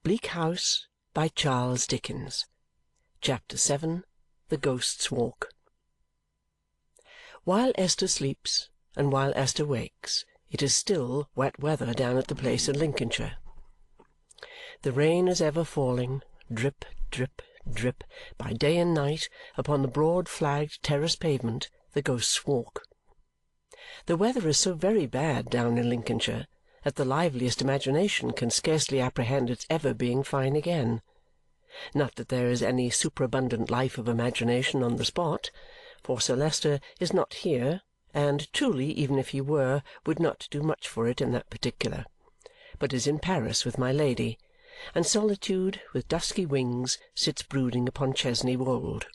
Bleak House by Charles Dickens. Chapter 7. The Ghost's Walk. While Esther sleeps, and while Esther wakes, it is still wet weather down at the place in Lincolnshire. The rain is ever falling, drip, drip, drip, by day and night, upon the broad flagged terrace pavement, the Ghost's Walk. The weather is so very bad down in Lincolnshire that the liveliest imagination can scarcely apprehend its ever being fine again. Not that there is any superabundant life of imagination on the spot, for Sir Leicester is not here, and truly, even if he were, would not do much for it in that particular, but is in Paris with my Lady, and solitude, with dusky wings, sits brooding upon Chesney Wold.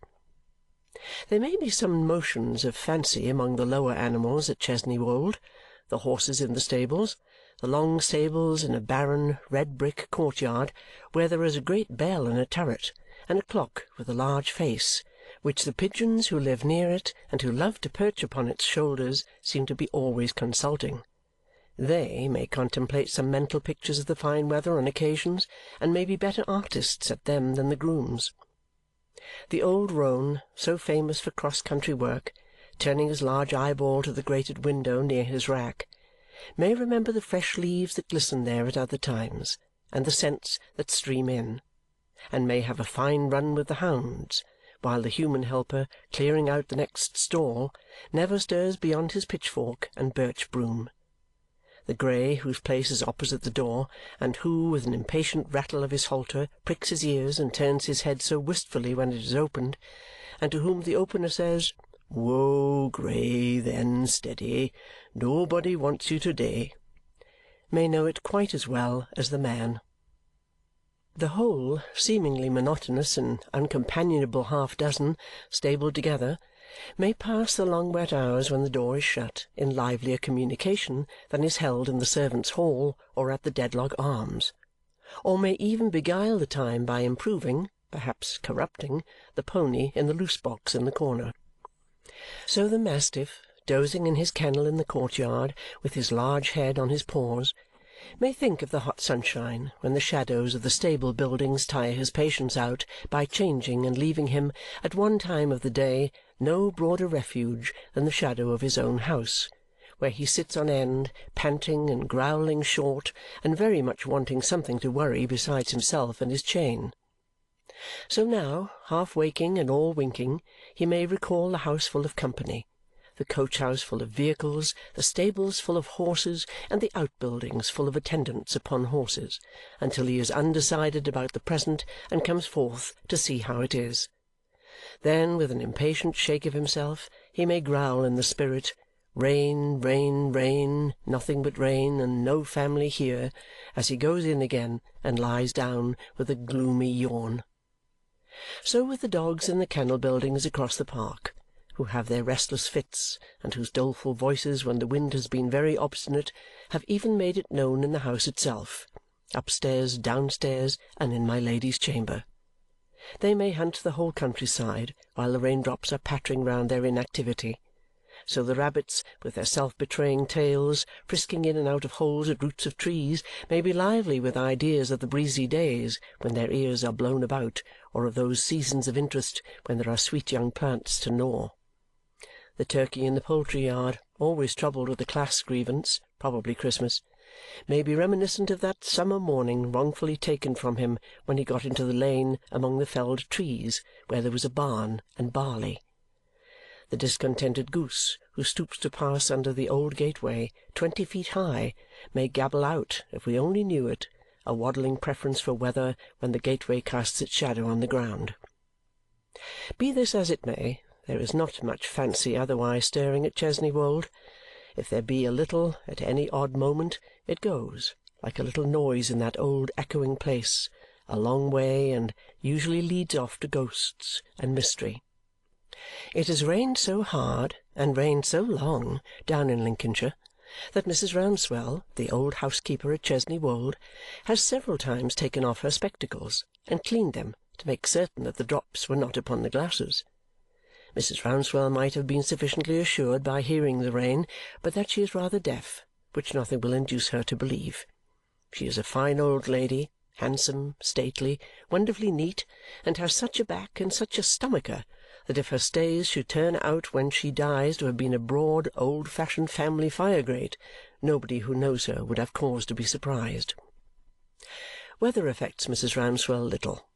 There may be some motions of fancy among the lower animals at Chesney Wold, the horses in the stables, the long stables in a barren red-brick courtyard where there is a great bell in a turret and a clock with a large face, which the pigeons who live near it and who love to perch upon its shoulders seem to be always consulting. They may contemplate some mental pictures of the fine weather on occasions, and may be better artists at them than the grooms. The old roan, so famous for cross-country work, turning his large eyeball to the grated window near his rack, may remember the fresh leaves that glisten there at other times, and the scents that stream in, and may have a fine run with the hounds, while the human helper, clearing out the next stall, never stirs beyond his pitchfork and birch broom. The grey, whose place is opposite the door, and who, with an impatient rattle of his halter, pricks his ears and turns his head so wistfully when it is opened, and to whom the opener says, "Whoa, Grey, then, steady. Nobody wants you to-day," may know it quite as well as the man. The whole seemingly monotonous and uncompanionable half-dozen, stabled together, may pass the long wet hours when the door is shut in livelier communication than is held in the servants' hall or at the Dedlock Arms, or may even beguile the time by improving, perhaps corrupting, the pony in the loose-box in the corner. So the mastiff, dozing in his kennel in the courtyard with his large head on his paws, may think of the hot sunshine when the shadows of the stable buildings tire his patience out by changing and leaving him, at one time of the day, no broader refuge than the shadow of his own house, where he sits on end, panting and growling short, and very much wanting something to worry besides himself and his chain. So now, half waking and all winking, he may recall the house full of company, the coach-house full of vehicles, the stables full of horses, and the outbuildings full of attendants upon horses, until he is undecided about the present and comes forth to see how it is. Then, with an impatient shake of himself, he may growl in the spirit, "Rain, rain, rain, nothing but rain, and no family here," as he goes in again and lies down with a gloomy yawn. So with the dogs in the kennel buildings across the park, who have their restless fits, and whose doleful voices, when the wind has been very obstinate, have even made it known in the house itself, upstairs, downstairs, and in my Lady's chamber. They may hunt the whole countryside while the raindrops are pattering round their inactivity. So the rabbits, with their self-betraying tails, frisking in and out of holes at roots of trees, may be lively with ideas of the breezy days when their ears are blown about, or of those seasons of interest when there are sweet young plants to gnaw. The turkey in the poultry-yard, always troubled with a class grievance, probably Christmas, may be reminiscent of that summer morning wrongfully taken from him when he got into the lane among the felled trees where there was a barn and barley. The discontented goose, who stoops to pass under the old gateway, 20 feet high, may gabble out, if we only knew it, a waddling preference for weather when the gateway casts its shadow on the ground. Be this as it may, there is not much fancy otherwise stirring at Chesney Wold. If there be a little, at any odd moment, it goes, like a little noise in that old echoing place, a long way, and usually leads off to ghosts and mystery. It has rained so hard and rained so long down in Lincolnshire that Mrs. Rouncewell, the old housekeeper at Chesney Wold, has several times taken off her spectacles and cleaned them to make certain that the drops were not upon the glasses. Mrs. Rouncewell might have been sufficiently assured by hearing the rain, but that she is rather deaf, which nothing will induce her to believe. She is a fine old lady, handsome, stately, wonderfully neat, and has such a back and such a stomacher that if her stays should turn out when she dies to have been a broad, old-fashioned family fire-grate, nobody who knows her would have cause to be surprised. Weather affects Mrs. Rouncewell little.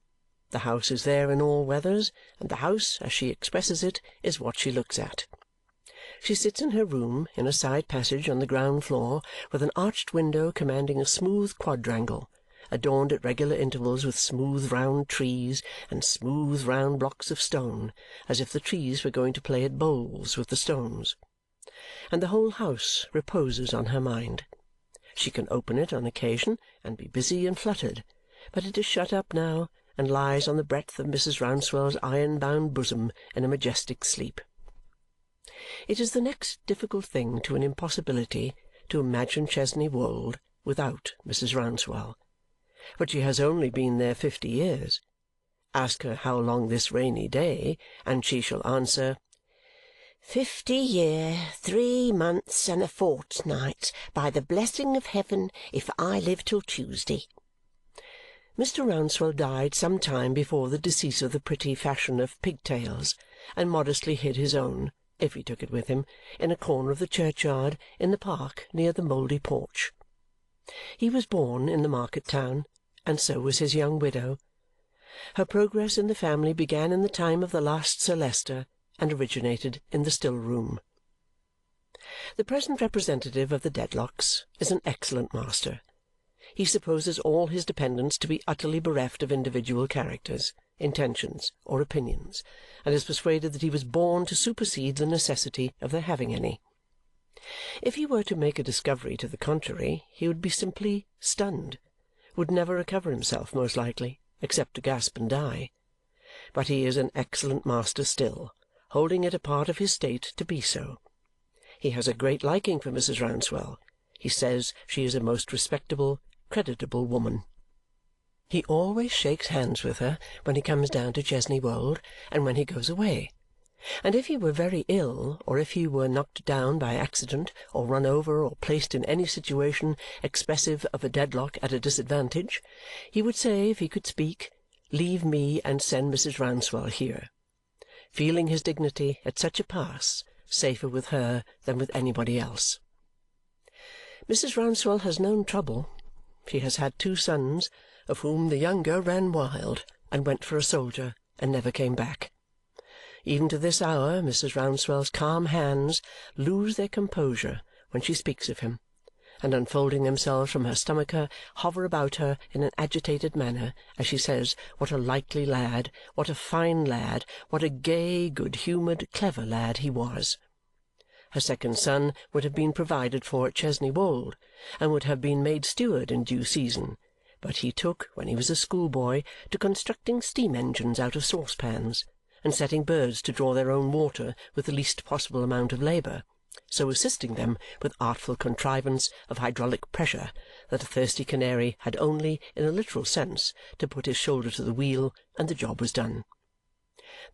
The house is there in all weathers, and the house, as she expresses it, is what she looks at. She sits in her room in a side passage on the ground floor with an arched window commanding a smooth quadrangle, adorned at regular intervals with smooth round trees and smooth round blocks of stone, as if the trees were going to play at bowls with the stones. And the whole house reposes on her mind. She can open it on occasion and be busy and fluttered, but it is shut up now and lies on the breadth of Mrs. Rouncewell's iron-bound bosom in a majestic sleep. It is the next difficult thing to an impossibility to imagine Chesney Wold without Mrs. Rouncewell. But she has only been there 50 years. Ask her how long this rainy day, and she shall answer, 50 year, 3 months, and a fortnight, by the blessing of heaven, if I live till Tuesday. Mr. Rouncewell died some time before the decease of the pretty fashion of pigtails, and modestly hid his own, if he took it with him, in a corner of the churchyard in the park near the mouldy porch. He was born in the market-town, and so was his young widow. Her progress in the family began in the time of the last Sir Leicester and originated in the still-room. The present representative of the Dedlocks is an excellent master. He supposes all his dependents to be utterly bereft of individual characters, intentions, or opinions, and is persuaded that he was born to supersede the necessity of their having any. If he were to make a discovery to the contrary, he would be simply stunned, would never recover himself, most likely, except to gasp and die. But he is an excellent master still, holding it a part of his state to be so. He has a great liking for Mrs. Rouncewell. He says she is a most respectable, creditable woman. He always shakes hands with her when he comes down to Chesney Wold and when he goes away, and if he were very ill, or if he were knocked down by accident, or run over, or placed in any situation expressive of a Dedlock at a disadvantage, he would say, if he could speak, "Leave me and send Mrs. Rouncewell here," feeling his dignity at such a pass safer with her than with anybody else. Mrs. Rouncewell has known trouble. She has had 2 sons, of whom the younger ran wild and went for a soldier and never came back. Even to this hour Mrs. Rouncewell's calm hands lose their composure when she speaks of him, and unfolding themselves from her stomacher, hover about her in an agitated manner as she says what a likely lad, what a fine lad, what a gay, good-humoured, clever lad he was. Her second son would have been provided for at Chesney Wold, and would have been made steward in due season, but he took, when he was a schoolboy, to constructing steam-engines out of saucepans, and setting birds to draw their own water with the least possible amount of labour, so assisting them with artful contrivance of hydraulic pressure that a thirsty canary had only, in a literal sense, to put his shoulder to the wheel, and the job was done.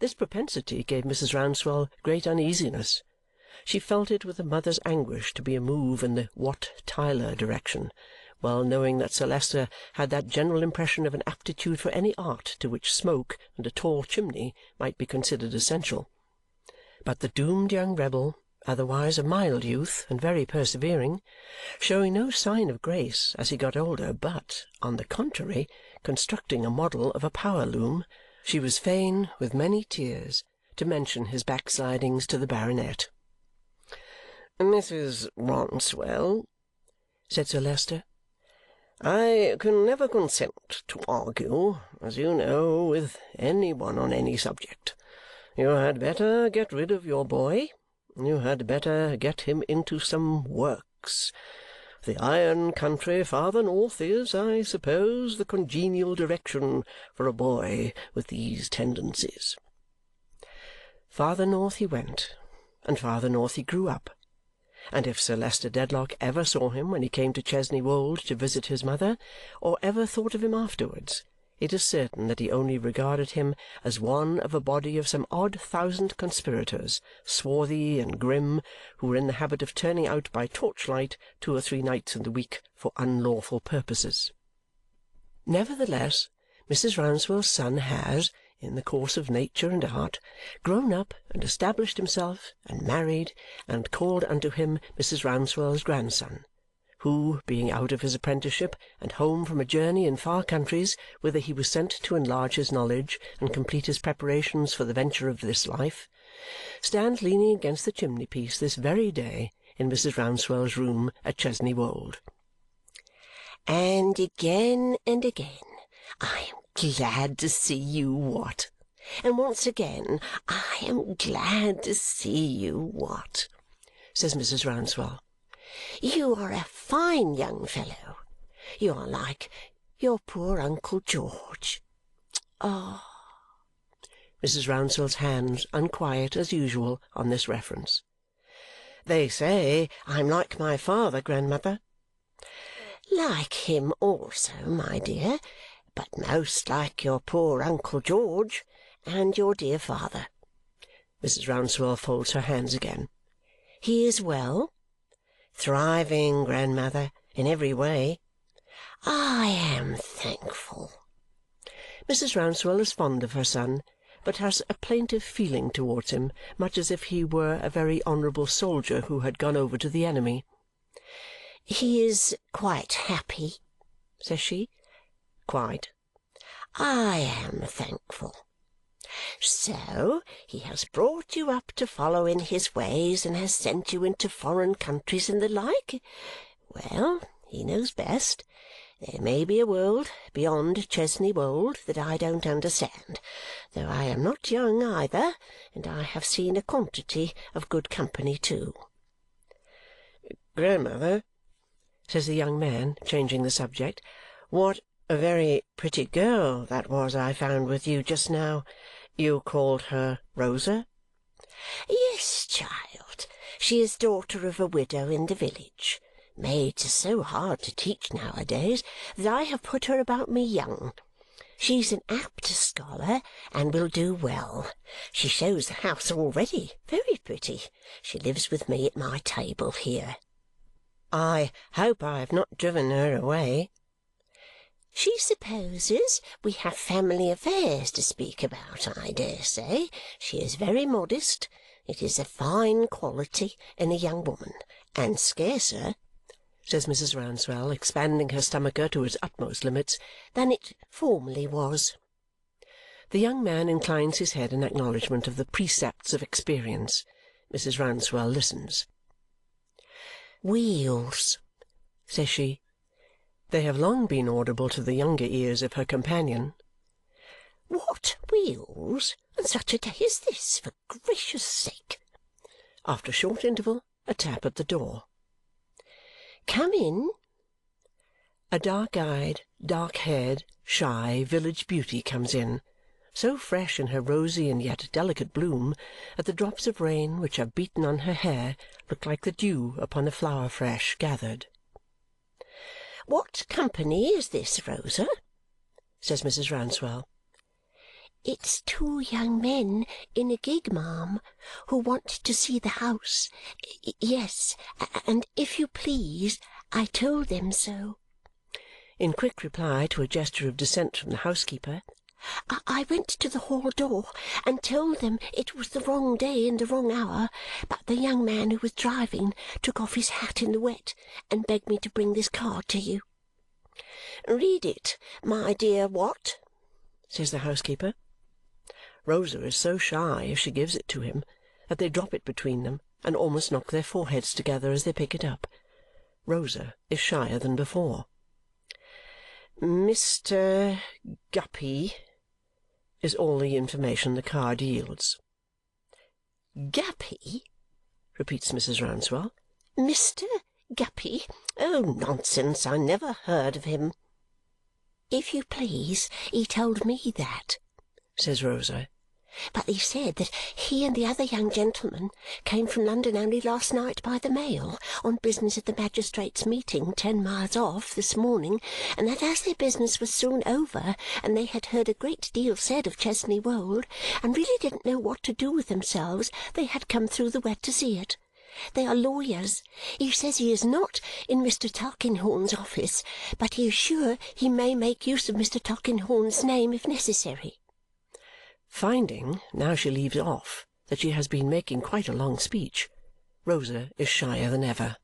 This propensity gave Mrs. Rouncewell great uneasiness. She felt it with a mother's anguish to be a move in the Wat Tyler direction, well knowing that Sir Leicester had that general impression of an aptitude for any art to which smoke and a tall chimney might be considered essential. But the doomed young rebel, otherwise a mild youth and very persevering, showing no sign of grace as he got older, but, on the contrary, constructing a model of a power-loom, she was fain, with many tears, to mention his backslidings to the baronet. "Mrs. Rouncewell," said Sir Leicester, "I can never consent to argue, as you know, with any one on any subject. You had better get rid of your boy. You had better get him into some works. The iron country farther north is, I suppose, the congenial direction for a boy with these tendencies." Farther north he went, and farther north he grew up. And if Sir Leicester Dedlock ever saw him when he came to Chesney Wold to visit his mother, or ever thought of him afterwards, it is certain that he only regarded him as one of a body of some odd 1,000 conspirators, swarthy and grim, who were in the habit of turning out by torchlight 2 or 3 nights in the week for unlawful purposes. Nevertheless, Mrs. Rouncewell's son has, in the course of nature and art, grown up and established himself and married and called unto him Mrs. Rouncewell's grandson, who, being out of his apprenticeship and home from a journey in far countries whither he was sent to enlarge his knowledge and complete his preparations for the venture of this life, stands leaning against the chimney-piece this very day in Mrs. Rouncewell's room at Chesney Wold. And again, I am glad to see you, Watt. And once again, I am glad to see you, Watt, says Mrs. Rouncewell. You are a fine young fellow. You are like your poor Uncle George. Ah! Mrs. Rouncewell's hands unquiet as usual on this reference. They say I'm like my father, grandmother. Like him also, my dear, but most like your poor Uncle George and your dear father. Mrs. Rouncewell folds her hands again. He is well? Thriving, grandmother, in every way. I am thankful. Mrs. Rouncewell is fond of her son, but has a plaintive feeling towards him, much as if he were a very honourable soldier who had gone over to the enemy. He is quite happy, says she. Quite. I am thankful. So he has brought you up to follow in his ways and has sent you into foreign countries and the like? Well, he knows best. There may be a world beyond Chesney Wold that I don't understand, though I am not young either, and I have seen a quantity of good company too. Grandmother, says the young man, changing the subject, what a very pretty girl that was I found with you just now. You called her Rosa? Yes, child. She is daughter of a widow in the village. Maids are so hard to teach nowadays that I have put her about me young. She's an apt scholar and will do well. She shows the house already. Very pretty. She lives with me at my table here. I hope I have not driven her away. She supposes we have family affairs to speak about, I dare say. She is very modest. It is a fine quality in a young woman, and scarcer, says Mrs. Rouncewell, expanding her stomacher to its utmost limits, than it formerly was. The young man inclines his head in acknowledgment of the precepts of experience. Mrs. Rouncewell listens. Wheels, says she. They have long been audible to the younger ears of her companion. What wheels, on such a day as this, for gracious sake! After a short interval, a tap at the door. Come in. A dark-eyed, dark-haired, shy village beauty comes in, so fresh in her rosy and yet delicate bloom that the drops of rain which have beaten on her hair look like the dew upon a flower fresh gathered. What company is this, Rosa? says Mrs. Rouncewell. It's two young men in a gig, ma'am, who want to see the house. Yes, and if you please, I told them so. In quick reply to a gesture of dissent from the housekeeper, I went to the hall door and told them it was the wrong day and the wrong hour, but the young man who was driving took off his hat in the wet and begged me to bring this card to you. Read it, my dear Watt, says the housekeeper. Rosa is so shy if she gives it to him that they drop it between them and almost knock their foreheads together as they pick it up. Rosa is shyer than before. Mr. Guppy is all the information the card yields. Guppy? Repeats Mrs. Rouncewell. Mr. Guppy? Oh, nonsense, I never heard of him. If you please, he told me that, says Rosa. But he said that he and the other young gentleman came from London only last night by the mail, on business at the magistrates' meeting 10 miles off this morning, and that as their business was soon over, and they had heard a great deal said of Chesney Wold, and really didn't know what to do with themselves, they had come through the wet to see it. They are lawyers. He says he is not in Mr. Tulkinghorn's office, but he is sure he may make use of Mr. Tulkinghorn's name if necessary." Finding, now she leaves off, that she has been making quite a long speech, Rosa is shyer than ever.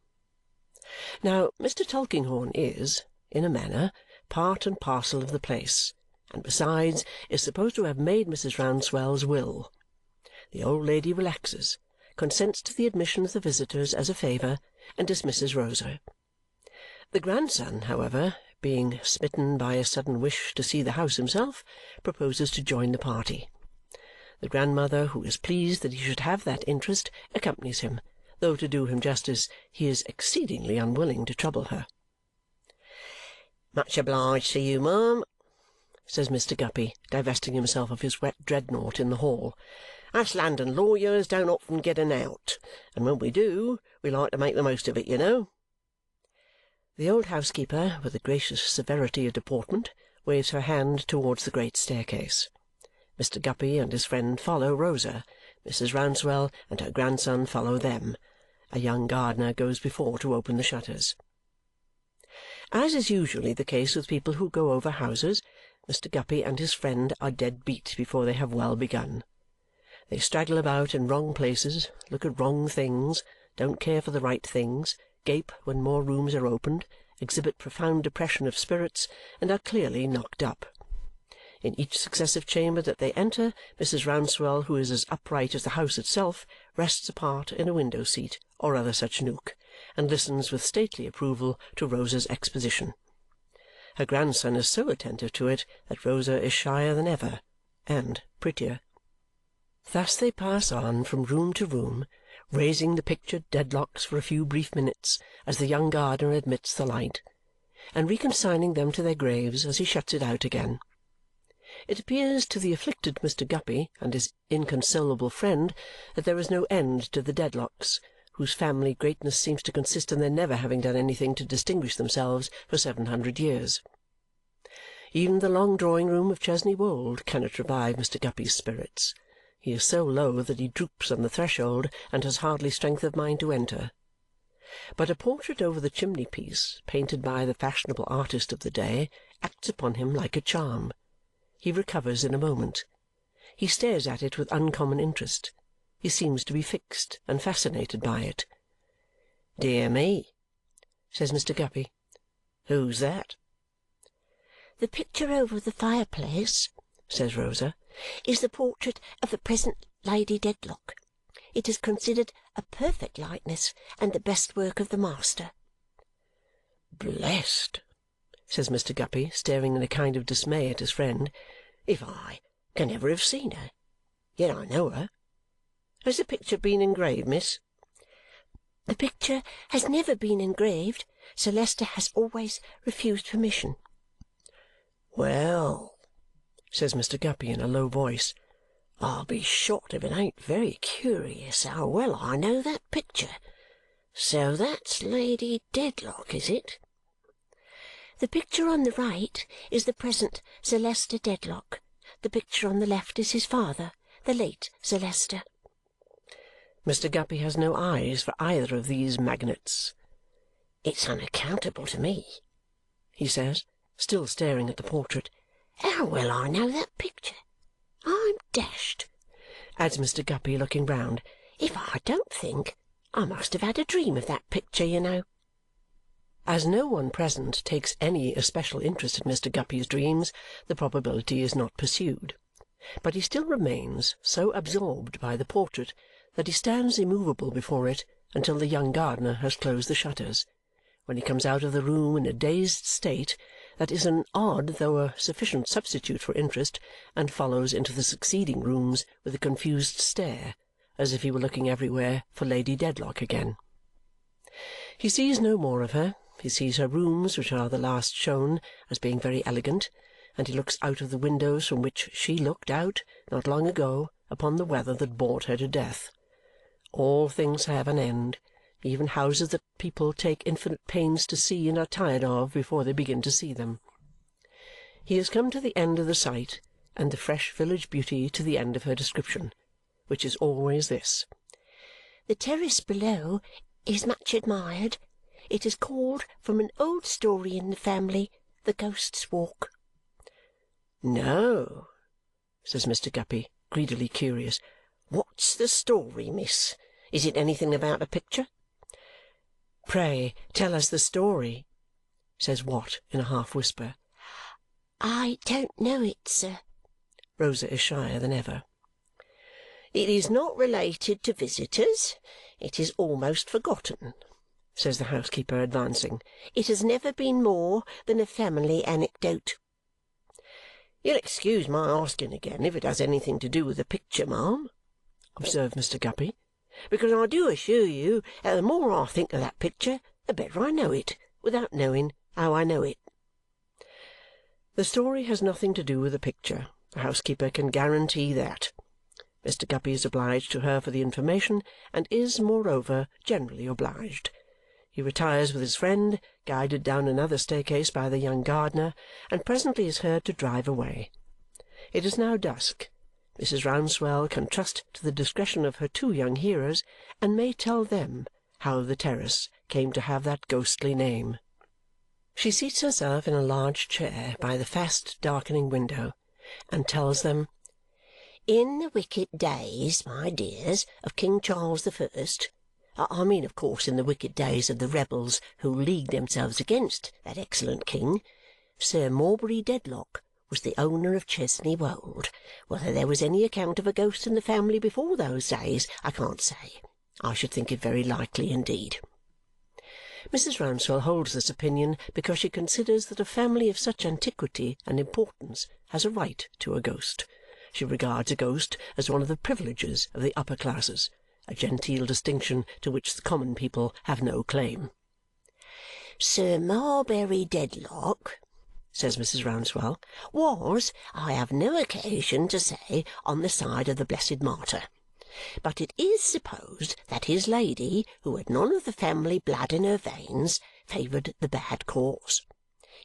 Now, Mr. Tulkinghorn is, in a manner, part and parcel of the place, and besides is supposed to have made Mrs. Rouncewell's will. The old lady relaxes, consents to the admission of the visitors as a favour, and dismisses Rosa. The grandson, however, being smitten by a sudden wish to see the house himself, proposes to join the party. The grandmother, who is pleased that he should have that interest, accompanies him, though to do him justice he is exceedingly unwilling to trouble her. "Much obliged to you, ma'am," says Mr. Guppy, divesting himself of his wet dreadnought in the hall. "Us London lawyers don't often get an out, and when we do, we like to make the most of it, you know." The old housekeeper, with a gracious severity of deportment, waves her hand towards the great staircase. Mr. Guppy and his friend follow Rosa. Mrs. Rouncewell and her grandson follow them. A young gardener goes before to open the shutters. As is usually the case with people who go over houses, Mr. Guppy and his friend are dead beat before they have well begun. They straggle about in wrong places, look at wrong things, don't care for the right things, gape when more rooms are opened, exhibit profound depression of spirits, and are clearly knocked up. In each successive chamber that they enter, Mrs. Rouncewell, who is as upright as the house itself, rests apart in a window-seat or other such nook, and listens with stately approval to Rosa's exposition. Her grandson is so attentive to it that Rosa is shyer than ever, and prettier. Thus they pass on from room to room, raising the pictured Dedlocks for a few brief minutes as the young gardener admits the light, and reconsigning them to their graves as he shuts it out again. It appears to the afflicted Mr. Guppy and his inconsolable friend that there is no end to the Dedlocks, whose family greatness seems to consist in their never having done anything to distinguish themselves for 700 years. Even the long drawing-room of Chesney Wold cannot revive Mr. Guppy's spirits. He is so low that he droops on the threshold and has hardly strength of mind to enter. But a portrait over the chimney-piece, painted by the fashionable artist of the day, acts upon him like a charm. He recovers in a moment. He stares at it with uncommon interest. He seems to be fixed and fascinated by it. "Dear me," says Mr. Guppy. "Who's that?" "The picture over the fireplace," says Rosa, "is the portrait of the present Lady Dedlock. It is considered a perfect likeness and the best work of the master." "Blessed!" says Mr. Guppy, staring in a kind of dismay at his friend. "If I can ever have seen her, yet I know her. Has the picture been engraved, miss?" "The picture has never been engraved. Sir Leicester has always refused permission." "Well," says Mr. Guppy in a low voice, "I'll be shot if it ain't very curious how well I know that picture. So that's Lady Dedlock, is it?" "The picture on the right is the present Sir Leicester Dedlock. The picture on the left is his father, the late Sir Leicester." Mr. Guppy has no eyes for either of these magnates. "It's unaccountable to me," he says, still staring at the portrait. "How well I know that picture. I'm dashed," adds Mr. Guppy, looking round, "if I don't think I must have had a dream of that picture, you know." As no one present takes any especial interest in Mr. Guppy's dreams, the probability is not pursued. But he still remains so absorbed by the portrait that he stands immovable before it until the young gardener has closed the shutters, when he comes out of the room in a dazed state that is an odd though a sufficient substitute for interest, and follows into the succeeding rooms with a confused stare, as if he were looking everywhere for Lady Dedlock again. He sees no more of her. He sees her rooms, which are the last shown, as being very elegant, and he looks out of the windows from which she looked out, not long ago, upon the weather that bored her to death. All things have an end, even houses that people take infinite pains to see and are tired of before they begin to see them. He has come to the end of the sight, and the fresh village beauty to the end of her description, which is always this: The terrace below is much admired. It is called from an old story in the family, the Ghost's Walk." "No," says Mr. Guppy, greedily curious. "What's the story, miss? Is it anything about a picture?" "Pray tell us the story," says Watt in a half-whisper. "I don't know it, sir." Rosa is shyer than ever. "It is not related to visitors. It is almost forgotten," says the housekeeper, advancing. "It has never been more than a family anecdote." "You'll excuse my asking again if it has anything to do with the picture, ma'am," observed Mr. Guppy, "because I do assure you that the more I think of that picture, the better I know it, without knowing how I know it." The story has nothing to do with the picture. The housekeeper can guarantee that. Mr. Guppy is obliged to her for the information, and is, moreover, generally obliged. He retires with his friend, guided down another staircase by the young gardener, and presently is heard to drive away. It is now dusk. Mrs. Rouncewell can trust to the discretion of her two young hearers, and may tell them how the terrace came to have that ghostly name. She seats herself in a large chair by the fast darkening window, and tells them, "In the wicked days, my dears, of King Charles the First, I mean, of course, in the wicked days of the rebels who leagued themselves against that excellent king, Sir Morbury Dedlock was the owner of Chesney Wold. Whether there was any account of a ghost in the family before those days, I can't say. I should think it very likely indeed." Mrs. Rouncewell holds this opinion because she considers that a family of such antiquity and importance has a right to a ghost. She regards a ghost as one of the privileges of the upper classes, a genteel distinction to which the common people have no claim. "Sir Morbury Dedlock," says Mrs. Rouncewell, "was, I have no occasion to say, on the side of the blessed martyr. But it is supposed that his lady, who had none of the family blood in her veins, favoured the bad cause.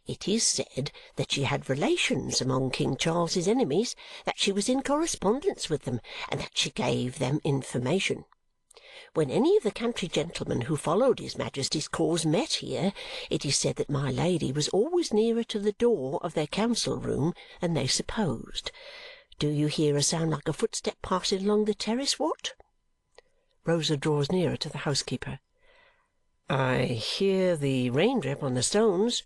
It is said that she had relations among King Charles's enemies, that she was in correspondence with them, and that she gave them information. When any of the country gentlemen who followed his Majesty's cause met here, it is said that my lady was always nearer to the door of their council-room than they supposed. Do you hear a sound like a footstep passing along the terrace, Watt?" Rosa draws nearer to the housekeeper. "I hear the raindrip on the stones,"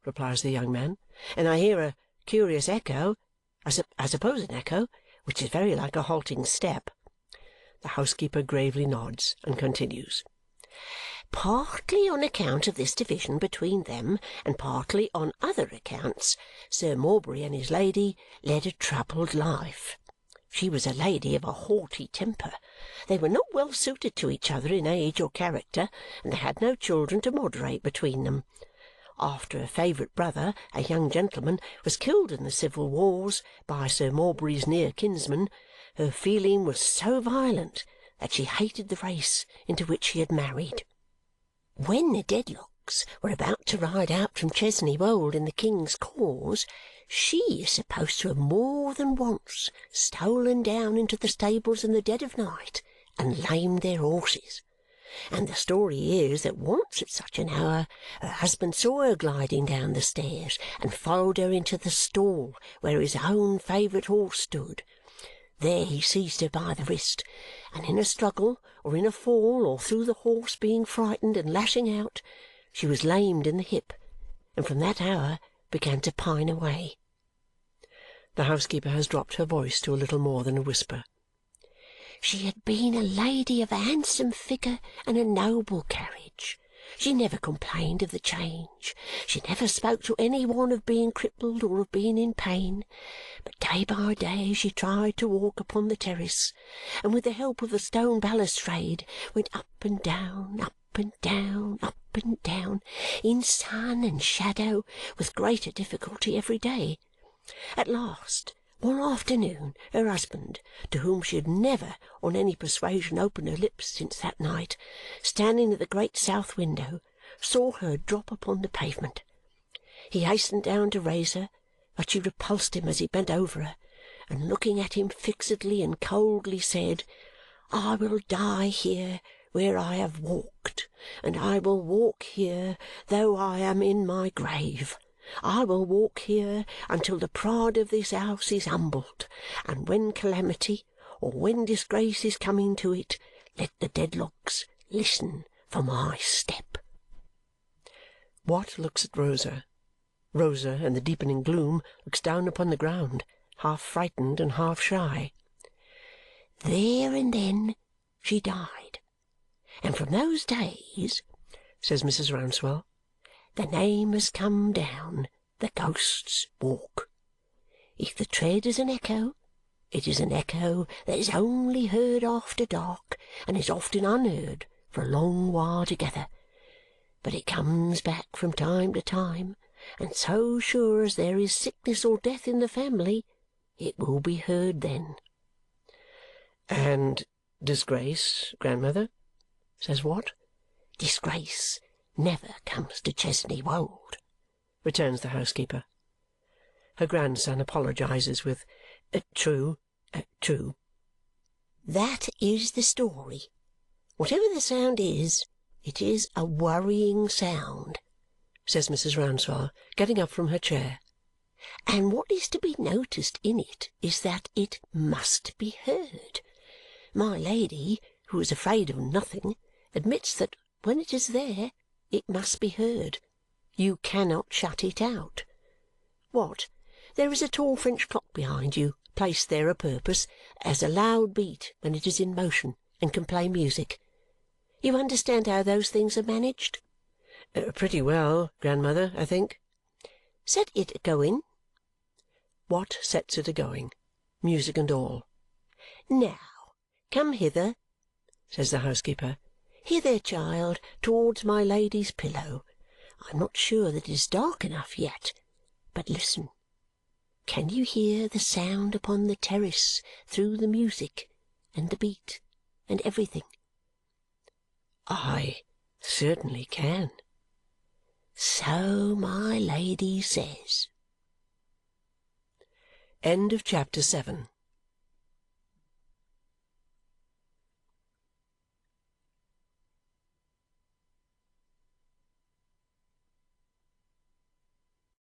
replies the young man, "and I hear a curious echo, I suppose an echo, which is very like a halting step." The housekeeper gravely nods and continues. "Partly on account of this division between them, and partly on other accounts, Sir Morbury and his lady led a troubled life. She was a lady of a haughty temper. They were not well suited to each other in age or character, and they had no children to moderate between them. After a favourite brother, a young gentleman, was killed in the civil wars by Sir Morbury's near kinsman, her feeling was so violent that she hated the race into which she had married. When the Dedlocks were about to ride out from Chesney Wold in the king's cause, she is supposed to have more than once stolen down into the stables in the dead of night and lamed their horses. And the story is that once at such an hour her husband saw her gliding down the stairs and followed her into the stall where his own favourite horse stood. There he seized her by the wrist, and in a struggle, or in a fall, or through the horse being frightened and lashing out, she was lamed in the hip, and from that hour began to pine away." The housekeeper has dropped her voice to a little more than a whisper. "She had been a lady of a handsome figure and a noble carriage. She never complained of the change. She never spoke to any one of being crippled or of being in pain. But day by day she tried to walk upon the terrace, and with the help of the stone balustrade went up and down, up and down, up and down, in sun and shadow, with greater difficulty every day. At last, one afternoon, her husband, to whom she had never on any persuasion opened her lips since that night, standing at the great south window, saw her drop upon the pavement. He hastened down to raise her, but she repulsed him as he bent over her, and looking at him fixedly and coldly said, I will die here where I have walked, and I will walk here though I am in my grave. I will walk here until the pride of this house is humbled, and when calamity or when disgrace is coming to it, let the Dedlocks listen for my step. Watt looks at Rosa. Rosa, in the deepening gloom, looks down upon the ground, half frightened and half shy. There and then she died, and from those days, says Mrs. Rouncewell, the name has come down, the Ghost's Walk. If the tread is an echo, it is an echo that is only heard after dark, and is often unheard for a long while together. But it comes back from time to time, and so sure as there is sickness or death in the family, it will be heard then. And disgrace, grandmother? Says Watt. Disgrace never comes to Chesney Wold, returns the housekeeper. Her grandson apologizes with, true. That is the story. Whatever the sound is, it is a worrying sound, says Mrs. Rouncewell, getting up from her chair. And what is to be noticed in it is that it must be heard. My Lady, who is afraid of nothing, admits that when it is there, it must be heard. You cannot shut it out. What? There is a tall French clock behind you, placed there a purpose, as a loud beat when it is in motion and can play music. You understand how those things are managed? Pretty well, grandmother, I think. Set it a-going. Watt sets it a-going, music and all. Now, come hither, says the housekeeper. Hither, child, towards my Lady's pillow. I am not sure that it is dark enough yet, but listen. Can you hear the sound upon the terrace through the music and the beat and everything? I certainly can. So my Lady says. End of chapter 7.